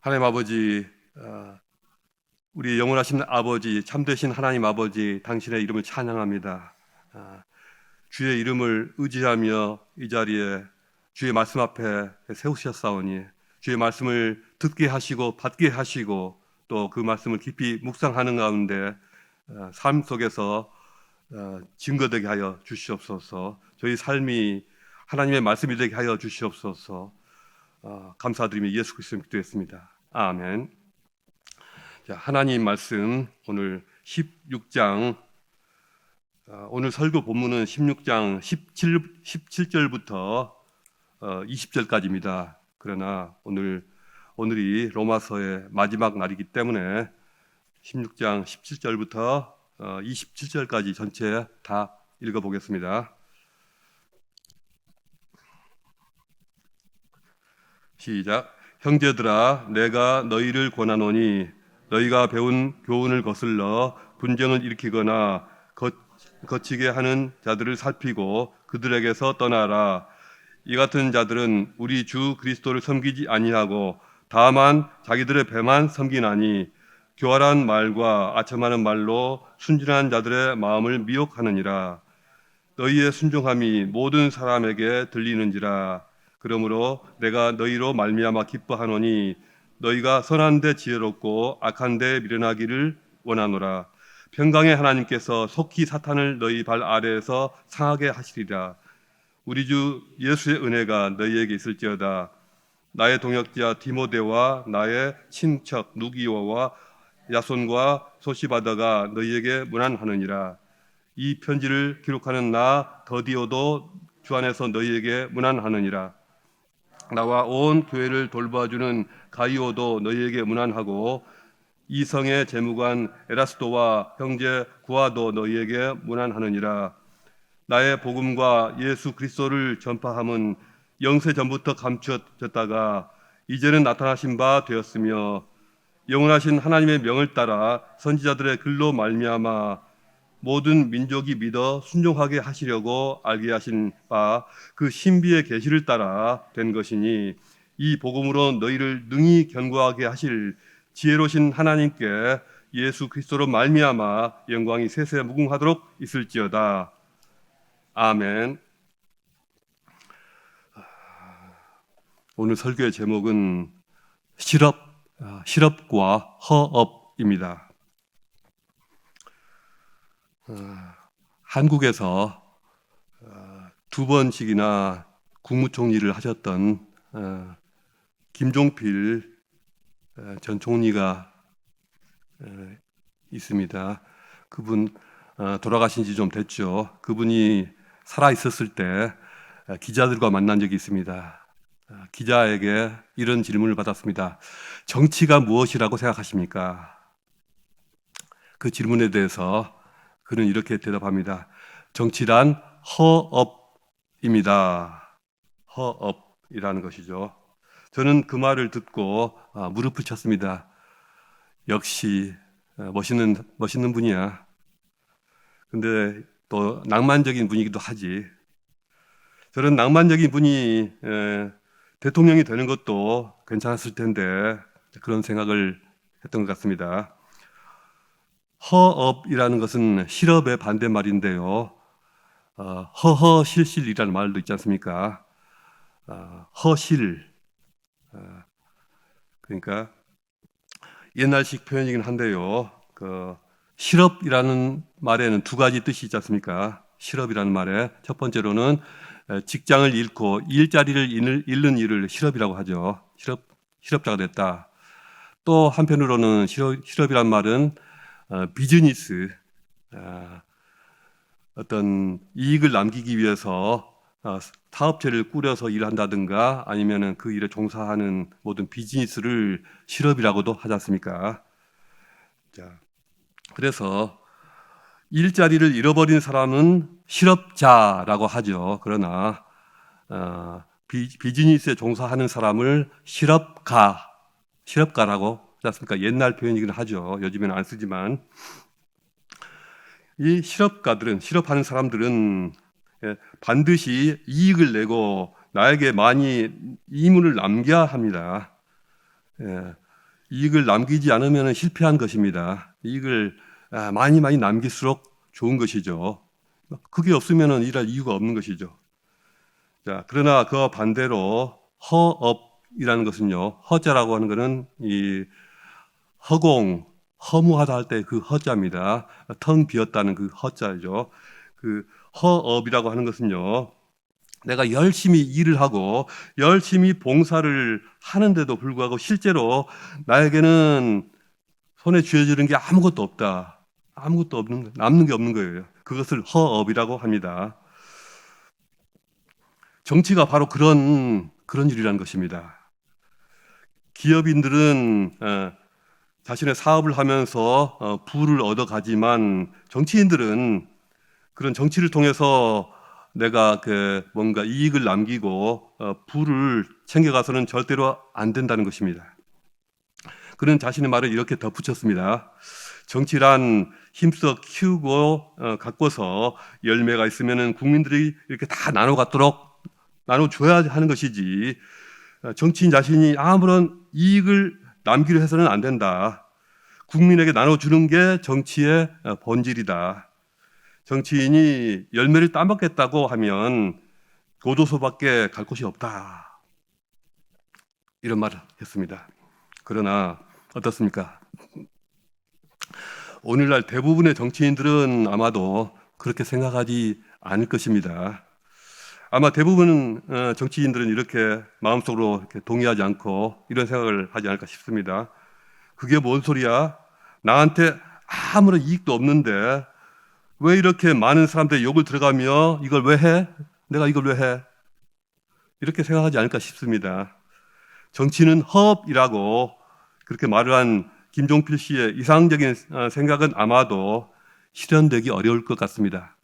하나님 아버지, 우리 영원하신 아버지, 참되신 하나님 아버지, 당신의 이름을 찬양합니다. 주의 이름을 의지하며 이 자리에 주의 말씀 앞에 세우셨사오니 주의 말씀을 듣게 하시고 받게 하시고 또 그 말씀을 깊이 묵상하는 가운데 삶 속에서 증거되게 하여 주시옵소서. 저희 삶이 하나님의 말씀이 되게 하여 주시옵소서. 감사드리며 예수 그리스도의 기도했습니다. 아멘. 자, 하나님 말씀 오늘 16장 오늘 설교 본문은 16장 17절부터 20절까지입니다. 그러나 오늘이 로마서의 마지막 날이기 때문에 16장 17절부터 27절까지 전체 다 읽어보겠습니다. 시작. 형제들아, 내가 너희를 권하노니 너희가 배운 교훈을 거슬러 분쟁을 일으키거나 거치게 하는 자들을 살피고 그들에게서 떠나라. 이 같은 자들은 우리 주 그리스도를 섬기지 아니하고 다만 자기들의 배만 섬기나니 교활한 말과 아첨하는 말로 순진한 자들의 마음을 미혹하느니라. 너희의 순종함이 모든 사람에게 들리는지라. 그러므로 내가 너희로 말미암아 기뻐하노니 너희가 선한 데 지혜롭고 악한 데 미련하기를 원하노라. 평강의 하나님께서 속히 사탄을 너희 발 아래에서 상하게 하시리라. 우리 주 예수의 은혜가 너희에게 있을지어다. 나의 동역자 디모데와 나의 친척 누기오와 야손과 소시바다가 너희에게 문안하느니라. 이 편지를 기록하는 나 더디오도 주 안에서 너희에게 문안하느니라. 나와 온 교회를 돌봐주는 가이오도 너희에게 문안하고 이성의 재무관 에라스도와 형제 구아도 너희에게 문안하느니라. 나의 복음과 예수 그리스도를 전파함은 영세 전부터 감추어졌다가 이제는 나타나신 바 되었으며 영원하신 하나님의 명을 따라 선지자들의 글로 말미암아 모든 민족이 믿어 순종하게 하시려고 알게 하신 바 그 신비의 계시를 따라 된 것이니 이 복음으로 너희를 능히 견고하게 하실 지혜로우신 하나님께 예수 그리스도로 말미암아 영광이 세세 무궁하도록 있을지어다. 아멘. 오늘 설교의 제목은 실업과 허업입니다. 한국에서 두 번씩이나 국무총리를 하셨던 김종필 전 총리가 있습니다. 그분 돌아가신 지 좀 됐죠. 그분이 살아 있었을 때 기자들과 만난 적이 있습니다. 기자에게 이런 질문을 받았습니다. 정치가 무엇이라고 생각하십니까? 그 질문에 대해서 그는 이렇게 대답합니다. 정치란 허업입니다. 허업이라는 것이죠. 저는 그 말을 듣고 무릎을 쳤습니다. 역시 멋있는 분이야. 근데 또 낭만적인 분이기도 하지. 저런 낭만적인 분이 대통령이 되는 것도 괜찮았을 텐데 그런 생각을 했던 것 같습니다. 허업이라는 것은 실업의 반대말인데요. 허허실실이라는 말도 있지 않습니까? 허실. 그러니까 옛날식 표현이긴 한데요. 실업이라는 말에는 두 가지 뜻이 있지 않습니까? 실업이라는 말에 첫 번째로는 직장을 잃고 일자리를 잃는 일을 실업이라고 하죠. 실업자가 됐다. 또 한편으로는 실업이란 말은 비즈니스, 어떤 이익을 남기기 위해서 사업체를 꾸려서 일한다든가 아니면은 그 일에 종사하는 모든 비즈니스를 실업이라고도 하지 않습니까? 자, 그래서 일자리를 잃어버린 사람은 실업자라고 하죠. 그러나 비즈니스에 종사하는 사람을 실업가라고 하지 않습니까? 옛날 표현이긴 하죠. 요즘에는 안 쓰지만 이 실업하는 사람들은 반드시 이익을 내고 나에게 많이 이문을 남겨야 합니다. 이익을 남기지 않으면 실패한 것입니다. 이익을 많이 남길수록 좋은 것이죠. 그게 없으면 일할 이유가 없는 것이죠. 자, 그러나 그와 반대로 허업이라는 것은요, 허자라고 하는 것은 이 허공, 허무하다 할 때 그 허자입니다. 텅 비었다는 그 허자죠. 그 허업이라고 하는 것은요, 내가 열심히 일을 하고 열심히 봉사를 하는데도 불구하고 실제로 나에게는 손에 쥐어지는 게 아무것도 없다. 아무것도 없는, 남는 게 없는 거예요. 그것을 허업이라고 합니다. 정치가 바로 그런 일이라는 것입니다. 기업인들은 자신의 사업을 하면서 부를 얻어가지만 정치인들은 그런 정치를 통해서 내가 뭔가 이익을 남기고 부를 챙겨가서는 절대로 안 된다는 것입니다. 그는 자신의 말을 이렇게 덧붙였습니다. 정치란 힘써 키우고 가꿔서 열매가 있으면 국민들이 이렇게 다 나눠줘야 하는 것이지, 정치인 자신이 아무런 이익을 남기려 해서는 안 된다. 국민에게 나눠주는 게 정치의 본질이다. 정치인이 열매를 따먹겠다고 하면 교도소밖에 갈 곳이 없다. 이런 말을 했습니다. 그러나 어떻습니까? 오늘날 대부분의 정치인들은 아마도 그렇게 생각하지 않을 것입니다. 아마 대부분 정치인들은 이렇게 마음속으로 이렇게 동의하지 않고 이런 생각을 하지 않을까 싶습니다. 그게 뭔 소리야? 나한테 아무런 이익도 없는데 왜 이렇게 많은 사람들의 욕을 들어가며 이걸 왜 해? 내가 이걸 왜 해? 이렇게 생각하지 않을까 싶습니다. 정치는 허업이라고 그렇게 말을 한 김종필 씨의 이상적인 생각은 아마도 실현되기 어려울 것 같습니다.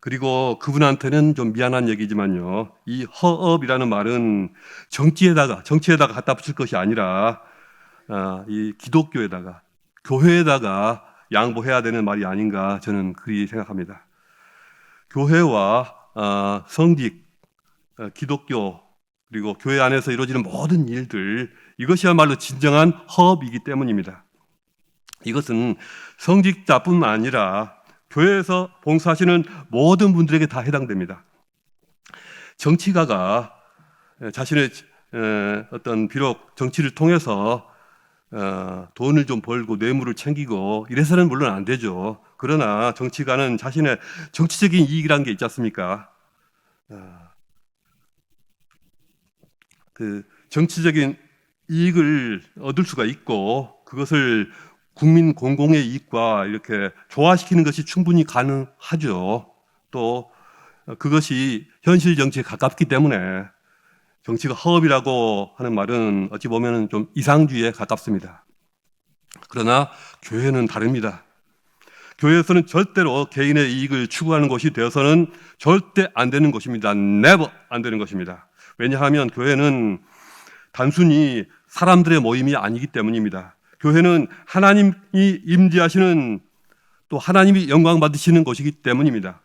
그리고 그분한테는 좀 미안한 얘기지만요, 이 허업이라는 말은 정치에다가 갖다 붙일 것이 아니라 이 기독교에다가, 교회에다가 양보해야 되는 말이 아닌가, 저는 그리 생각합니다. 교회와 성직, 기독교, 그리고 교회 안에서 이루어지는 모든 일들, 이것이야말로 진정한 허업이기 때문입니다. 이것은 성직자뿐만 아니라 교회에서 봉사하시는 모든 분들에게 다 해당됩니다. 정치가가 자신의 어떤 비록 정치를 통해서 돈을 좀 벌고 뇌물을 챙기고 이래서는 물론 안 되죠. 그러나 정치가는 자신의 정치적인 이익이라는 게 있지 않습니까? 그 정치적인 이익을 얻을 수가 있고 그것을 국민 공공의 이익과 이렇게 조화시키는 것이 충분히 가능하죠. 또 그것이 현실 정치에 가깝기 때문에 정치가 허업이라고 하는 말은 어찌 보면 좀 이상주의에 가깝습니다. 그러나 교회는 다릅니다. 교회에서는 절대로 개인의 이익을 추구하는 것이 되어서는 절대 안 되는 것입니다. never 안 되는 것입니다. 왜냐하면 교회는 단순히 사람들의 모임이 아니기 때문입니다. 교회는 하나님이 임재하시는, 또 하나님이 영광 받으시는 곳이기 때문입니다.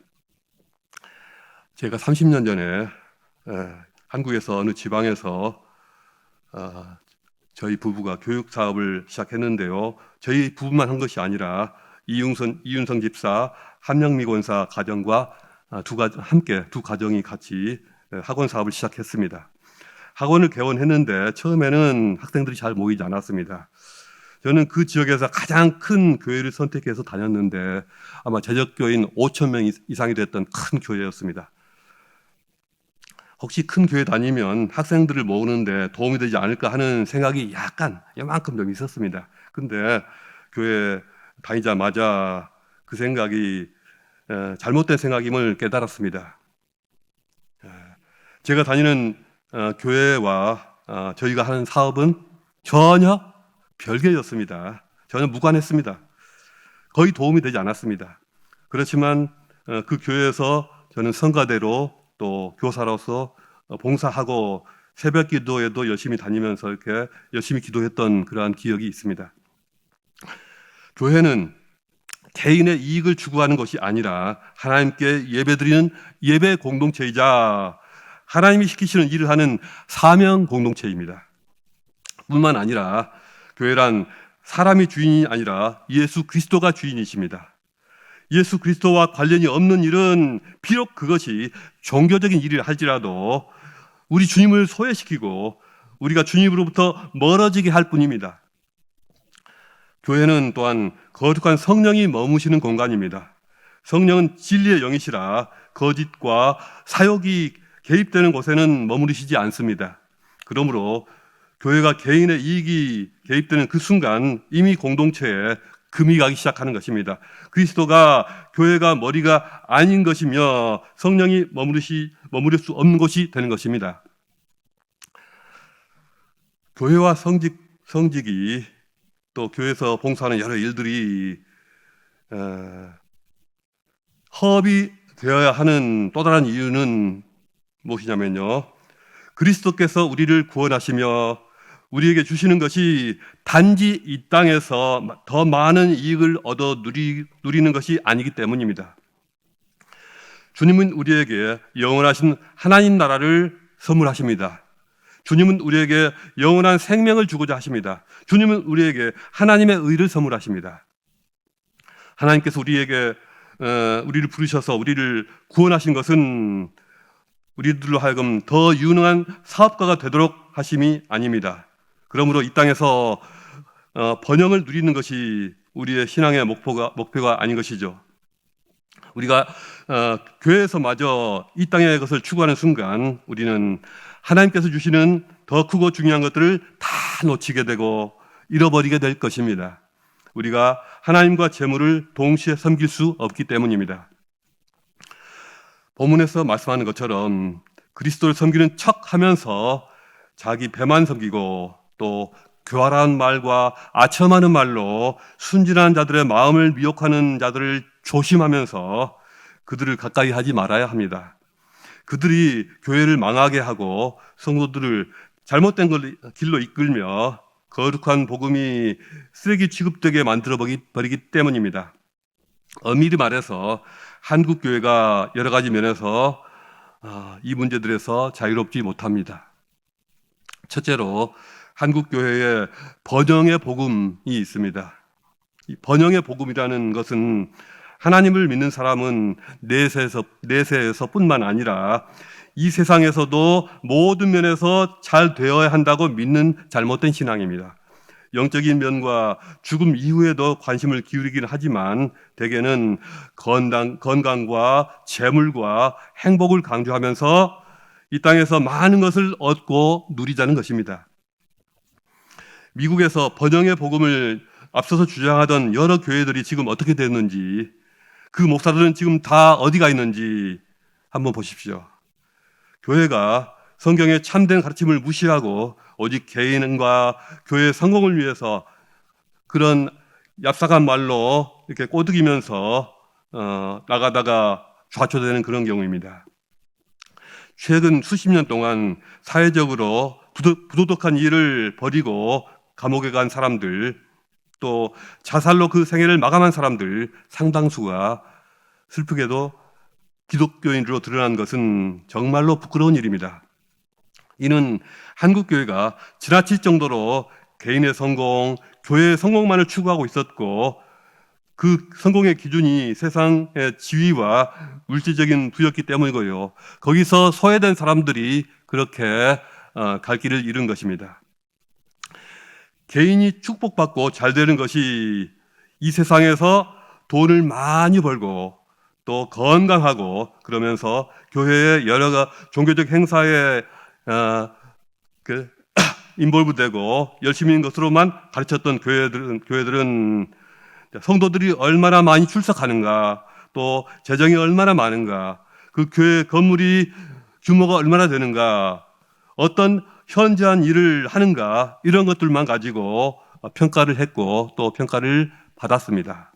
제가 30년 전에 한국에서 어느 지방에서 저희 부부가 교육 사업을 시작했는데요. 저희 부부만 한 것이 아니라 이윤성 집사, 한영미 권사 가정과 함께 두 가정이 같이 학원 사업을 시작했습니다. 학원을 개원했는데 처음에는 학생들이 잘 모이지 않았습니다. 저는 그 지역에서 가장 큰 교회를 선택해서 다녔는데 아마 재적교인 5천 명 이상이 됐던 큰 교회였습니다. 혹시 큰 교회 다니면 학생들을 모으는데 도움이 되지 않을까 하는 생각이 약간 이만큼 좀 있었습니다. 근데 교회 다니자마자 그 생각이 잘못된 생각임을 깨달았습니다. 제가 다니는 교회와 저희가 하는 사업은 전혀 별개였습니다. 전혀 무관했습니다. 거의 도움이 되지 않았습니다. 그렇지만 그 교회에서 저는 성가대로 또 교사로서 봉사하고 새벽 기도에도 열심히 다니면서 이렇게 열심히 기도했던 그러한 기억이 있습니다. 교회는 개인의 이익을 추구하는 것이 아니라 하나님께 예배드리는 예배 공동체이자 하나님이 시키시는 일을 하는 사명 공동체입니다. 뿐만 아니라 교회란 사람이 주인이 아니라 예수 그리스도가 주인이십니다. 예수 그리스도와 관련이 없는 일은 비록 그것이 종교적인 일이라 할지라도 우리 주님을 소외시키고 우리가 주님으로부터 멀어지게 할 뿐입니다. 교회는 또한 거룩한 성령이 머무시는 공간입니다. 성령은 진리의 영이시라 거짓과 사욕이 개입되는 곳에는 머무르시지 않습니다. 그러므로 교회가 개인의 이익이 개입되는 그 순간 이미 공동체에 금이 가기 시작하는 것입니다. 그리스도가 교회가 머리가 아닌 것이며 성령이 머무를 수 없는 곳이 되는 것입니다. 교회와 성직이 또 교회에서 봉사하는 여러 일들이 허업이 되어야 하는 또 다른 이유는 무엇이냐면요, 그리스도께서 우리를 구원하시며 우리에게 주시는 것이 단지 이 땅에서 더 많은 이익을 얻어 누리는 것이 아니기 때문입니다. 주님은 우리에게 영원하신 하나님 나라를 선물하십니다. 주님은 우리에게 영원한 생명을 주고자 하십니다. 주님은 우리에게 하나님의 의를 선물하십니다. 하나님께서 우리를 부르셔서 우리를 구원하신 것은 우리들로 하여금 더 유능한 사업가가 되도록 하심이 아닙니다. 그러므로 이 땅에서 번영을 누리는 것이 우리의 신앙의 목표가 아닌 것이죠. 우리가 교회에서마저 이 땅의 것을 추구하는 순간 우리는 하나님께서 주시는 더 크고 중요한 것들을 다 놓치게 되고 잃어버리게 될 것입니다. 우리가 하나님과 재물을 동시에 섬길 수 없기 때문입니다. 본문에서 말씀하는 것처럼 그리스도를 섬기는 척하면서 자기 배만 섬기고 또 교활한 말과 아첨하는 말로 순진한 자들의 마음을 미혹하는 자들을 조심하면서 그들을 가까이 하지 말아야 합니다. 그들이 교회를 망하게 하고 성도들을 잘못된 길로 이끌며 거룩한 복음이 쓰레기 취급되게 만들어 버리기 때문입니다. 엄밀히 말해서 한국 교회가 여러 가지 면에서 이 문제들에서 자유롭지 못합니다. 첫째로 한국 교회에 번영의 복음이 있습니다. 이 번영의 복음이라는 것은 하나님을 믿는 사람은 내세에서뿐만 아니라 이 세상에서도 모든 면에서 잘 되어야 한다고 믿는 잘못된 신앙입니다. 영적인 면과 죽음 이후에도 관심을 기울이긴 하지만 대개는 건강과 재물과 행복을 강조하면서 이 땅에서 많은 것을 얻고 누리자는 것입니다. 미국에서 번영의 복음을 앞서서 주장하던 여러 교회들이 지금 어떻게 됐는지, 그 목사들은 지금 다 어디가 있는지 한번 보십시오. 교회가 성경의 참된 가르침을 무시하고 오직 개인과 교회의 성공을 위해서 그런 얍삭한 말로 이렇게 꼬드기면서 나가다가 좌초되는 그런 경우입니다. 최근 수십 년 동안 사회적으로 부도덕한 일을 벌이고 감옥에 간 사람들, 또 자살로 그 생애를 마감한 사람들 상당수가 슬프게도 기독교인으로 드러난 것은 정말로 부끄러운 일입니다. 이는 한국 교회가 지나칠 정도로 개인의 성공, 교회의 성공만을 추구하고 있었고 그 성공의 기준이 세상의 지위와 물질적인 부였기 때문이고요. 거기서 소외된 사람들이 그렇게 갈 길을 잃은 것입니다. 개인이 축복받고 잘 되는 것이 이 세상에서 돈을 많이 벌고 또 건강하고 그러면서 교회의 여러 종교적 행사에 인볼브되고 열심인 것으로만 가르쳤던 교회들은 성도들이 얼마나 많이 출석하는가, 또 재정이 얼마나 많은가, 그 교회 건물이 규모가 얼마나 되는가, 어떤 현저한 일을 하는가, 이런 것들만 가지고 평가를 했고 또 평가를 받았습니다.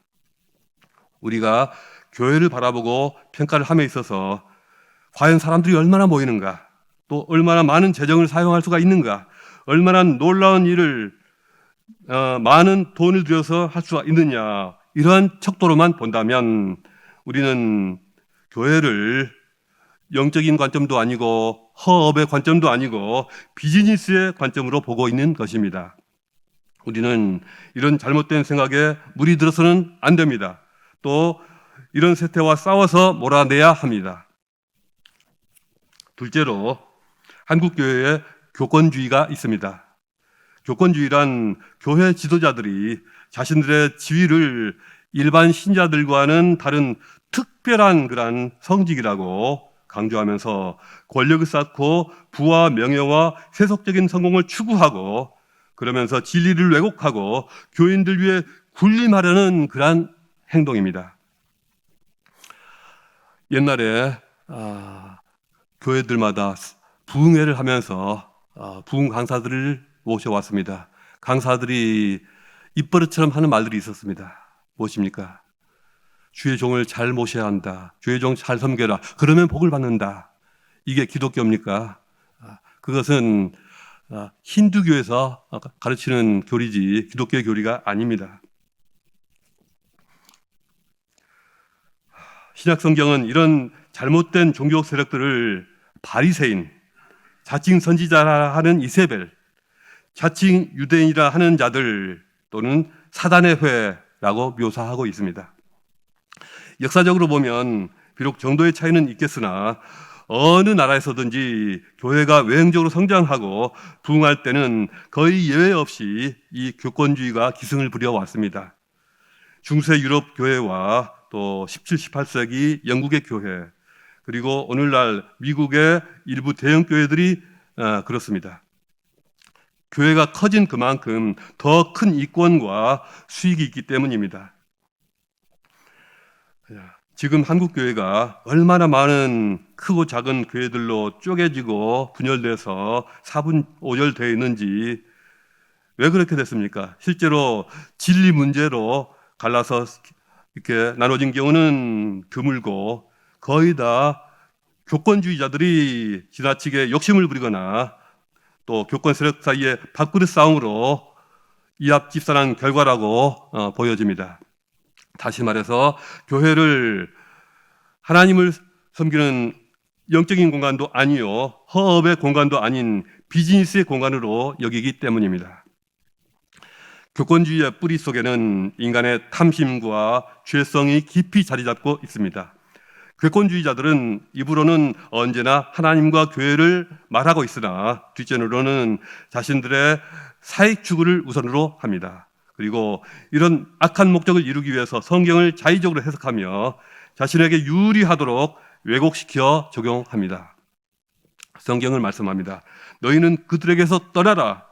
우리가 교회를 바라보고 평가를 함에 있어서 과연 사람들이 얼마나 모이는가, 또 얼마나 많은 재정을 사용할 수가 있는가, 얼마나 놀라운 일을 많은 돈을 들여서 할 수가 있느냐, 이러한 척도로만 본다면 우리는 교회를 영적인 관점도 아니고 허업의 관점도 아니고 비즈니스의 관점으로 보고 있는 것입니다. 우리는 이런 잘못된 생각에 물이 들어서는 안 됩니다. 또 이런 세태와 싸워서 몰아내야 합니다. 둘째로 한국교회에 교권주의가 있습니다. 교권주의란 교회 지도자들이 자신들의 지위를 일반 신자들과는 다른 특별한 그런 성직이라고 강조하면서 권력을 쌓고 부와 명예와 세속적인 성공을 추구하고 그러면서 진리를 왜곡하고 교인들 위해 군림하려는 그러한 행동입니다. 옛날에 교회들마다 부흥회를 하면서 부흥 강사들을 모셔왔습니다. 강사들이 입버릇처럼 하는 말들이 있었습니다. 무엇입니까? 주의 종을 잘 모셔야 한다. 주의 종 잘 섬겨라. 그러면 복을 받는다. 이게 기독교입니까? 그것은 힌두교에서 가르치는 교리지 기독교의 교리가 아닙니다. 신약 성경은 이런 잘못된 종교 세력들을 바리새인, 자칭 선지자라 하는 이세벨, 자칭 유대인이라 하는 자들 또는 사단의 회라고 묘사하고 있습니다. 역사적으로 보면 비록 정도의 차이는 있겠으나 어느 나라에서든지 교회가 외형적으로 성장하고 부흥할 때는 거의 예외 없이 이 교권주의가 기승을 부려왔습니다. 중세 유럽 교회와 또 17, 18세기 영국의 교회 그리고 오늘날 미국의 일부 대형 교회들이 그렇습니다. 교회가 커진 그만큼 더 큰 이권과 수익이 있기 때문입니다. 지금 한국 교회가 얼마나 많은 크고 작은 교회들로 쪼개지고 분열돼서 사분오절되어 있는지 왜 그렇게 됐습니까? 실제로 진리 문제로 갈라서 이렇게 나눠진 경우는 드물고 거의 다 교권주의자들이 지나치게 욕심을 부리거나 또 교권 세력 사이의 밥그릇 싸움으로 이합집산한 결과라고 보여집니다. 다시 말해서 교회를 하나님을 섬기는 영적인 공간도 아니요 허업의 공간도 아닌 비즈니스의 공간으로 여기기 때문입니다. 교권주의의 뿌리 속에는 인간의 탐심과 죄성이 깊이 자리 잡고 있습니다. 교권주의자들은 입으로는 언제나 하나님과 교회를 말하고 있으나 뒷전으로는 자신들의 사익 추구를 우선으로 합니다. 그리고 이런 악한 목적을 이루기 위해서 성경을 자의적으로 해석하며 자신에게 유리하도록 왜곡시켜 적용합니다. 성경을 말씀합니다. 너희는 그들에게서 떠나라.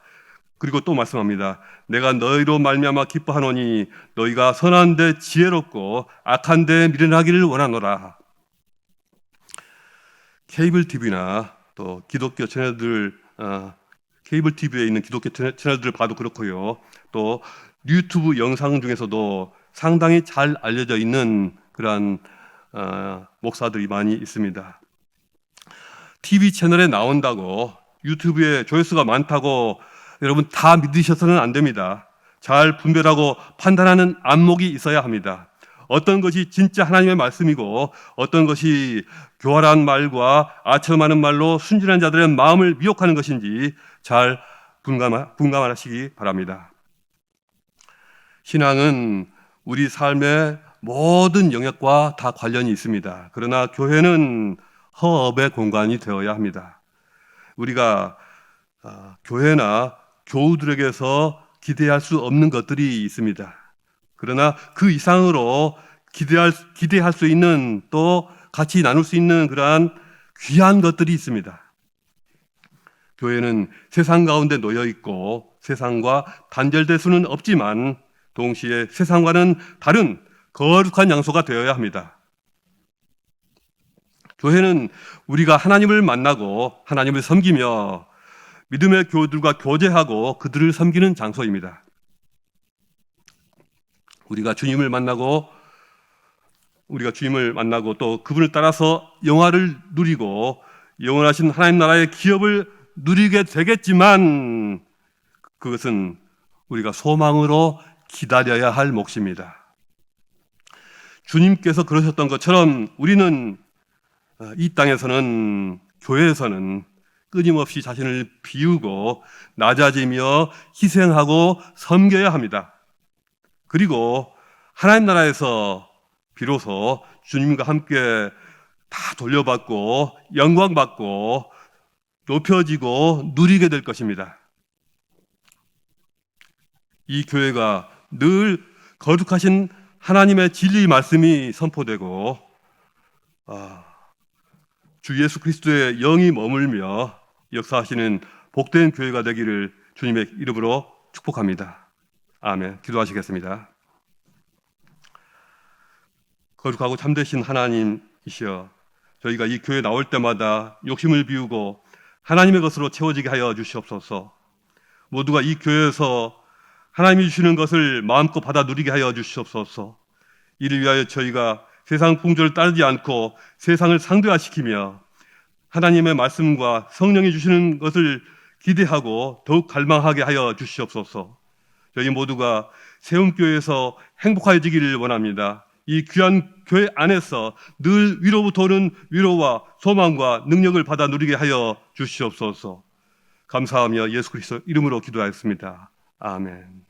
그리고 또 말씀합니다. 내가 너희로 말미암아 기뻐하노니 너희가 선한 데 지혜롭고 악한 데 미련하기를 원하노라. 케이블 TV나 또 기독교 채널들 케이블 TV에 있는 기독교 채널들을 봐도 그렇고요. 또 유튜브 영상 중에서도 상당히 잘 알려져 있는 그러한 목사들이 많이 있습니다. TV 채널에 나온다고 유튜브에 조회수가 많다고 여러분 다 믿으셔서는 안 됩니다. 잘 분별하고 판단하는 안목이 있어야 합니다. 어떤 것이 진짜 하나님의 말씀이고 어떤 것이 교활한 말과 아첨하는 말로 순진한 자들의 마음을 미혹하는 것인지 잘 분간하시기 바랍니다. 신앙은 우리 삶의 모든 영역과 다 관련이 있습니다. 그러나 교회는 허업의 공간이 되어야 합니다. 우리가 교회나 교우들에게서 기대할 수 없는 것들이 있습니다. 그러나 그 이상으로 기대할 수 있는 또 같이 나눌 수 있는 그러한 귀한 것들이 있습니다. 교회는 세상 가운데 놓여 있고 세상과 단절될 수는 없지만 동시에 세상과는 다른 거룩한 장소가 되어야 합니다. 교회는 우리가 하나님을 만나고 하나님을 섬기며 믿음의 교우들과 교제하고 그들을 섬기는 장소입니다. 우리가 주님을 만나고 또 그분을 따라서 영화를 누리고 영원하신 하나님 나라의 기업을 누리게 되겠지만 그것은 우리가 소망으로 기다려야 할 몫입니다. 주님께서 그러셨던 것처럼 우리는 이 땅에서는, 교회에서는 끊임없이 자신을 비우고 낮아지며 희생하고 섬겨야 합니다. 그리고 하나님 나라에서 비로소 주님과 함께 다 돌려받고 영광받고 높여지고 누리게 될 것입니다. 이 교회가 늘 거룩하신 하나님의 진리 말씀이 선포되고 주 예수 그리스도의 영이 머물며 역사하시는 복된 교회가 되기를 주님의 이름으로 축복합니다. 아멘. 기도하시겠습니다. 거룩하고 참되신 하나님이시여, 저희가 이 교회 나올 때마다 욕심을 비우고 하나님의 것으로 채워지게 하여 주시옵소서. 모두가 이 교회에서 하나님이 주시는 것을 마음껏 받아 누리게 하여 주시옵소서. 이를 위하여 저희가 세상 풍조를 따르지 않고 세상을 상대화시키며 하나님의 말씀과 성령이 주시는 것을 기대하고 더욱 갈망하게 하여 주시옵소서. 저희 모두가 세움교회에서 행복해지기를 원합니다. 이 귀한 교회 안에서 늘 위로부터 오는 위로와 소망과 능력을 받아 누리게 하여 주시옵소서. 감사하며 예수 그리스도 이름으로 기도하였습니다. 아멘.